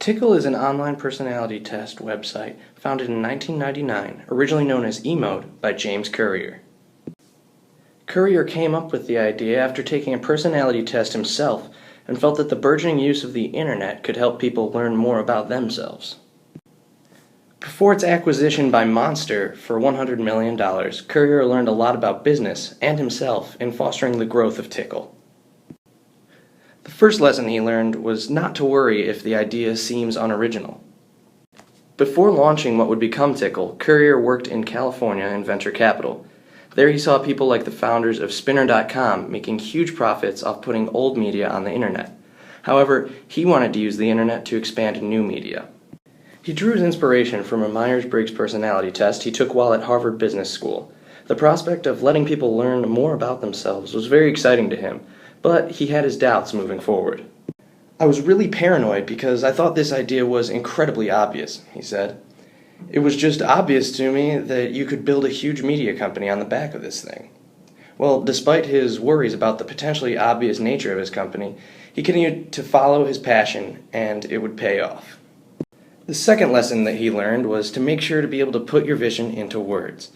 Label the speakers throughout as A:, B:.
A: Tickle is an online personality test website founded in 1999, originally known as eMode by James Currier. Currier came up with the idea after taking a personality test himself and felt that the burgeoning use of the internet could help people learn more about themselves. Before its acquisition by Monster for $100 million, Currier learned a lot about business and himself in fostering the growth of Tickle. The first lesson he learned was not to worry if the idea seems unoriginal. Before launching what would become Tickle, Currier worked in California in venture capital. There he saw people like the founders of Spinner.com making huge profits off putting old media on the internet. However, he wanted to use the internet to expand new media. He drew his inspiration from a Myers-Briggs personality test he took while at Harvard Business School. The prospect of letting people learn more about themselves was very exciting to him, but he had his doubts moving forward. "I was really paranoid because I thought this idea was incredibly obvious," he said. "It was just obvious to me that you could build a huge media company on the back of this thing." Well, despite his worries about the potentially obvious nature of his company, he continued to follow his passion, and it would pay off. The second lesson that he learned was to make sure to be able to put your vision into words.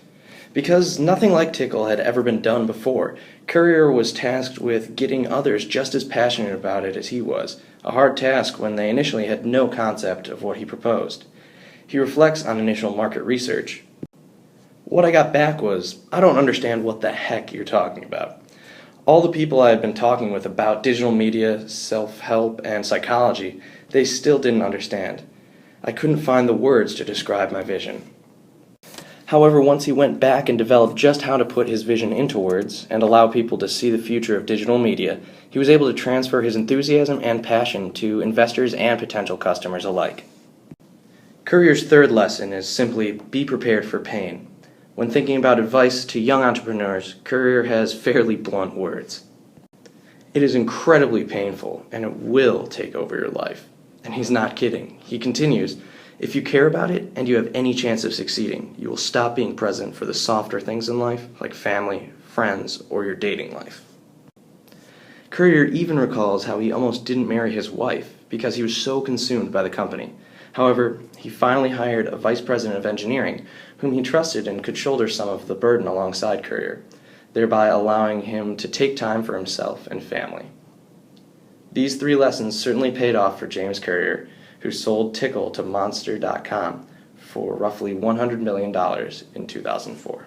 A: Because nothing like Tickle had ever been done before, Currier was tasked with getting others just as passionate about it as he was, a hard task when they initially had no concept of what he proposed. He reflects on initial market research. "What I got back was, I don't understand what the heck you're talking about. All the people I had been talking with about digital media, self-help, and psychology, they still didn't understand. I couldn't find the words to describe my vision." However, once he went back and developed just how to put his vision into words and allow people to see the future of digital media, he was able to transfer his enthusiasm and passion to investors and potential customers alike. Currier's third lesson is simply be prepared for pain. When thinking about advice to young entrepreneurs, Currier has fairly blunt words. "It is incredibly painful, and it will take over your life." And he's not kidding. He continues, "If you care about it and you have any chance of succeeding, you will stop being present for the softer things in life, like family, friends, or your dating life." Currier even recalls how he almost didn't marry his wife because he was so consumed by the company. However, he finally hired a vice president of engineering whom he trusted and could shoulder some of the burden alongside Currier, thereby allowing him to take time for himself and family. These three lessons certainly paid off for James Currier, who sold Tickle to Monster.com for roughly $100 million in 2004.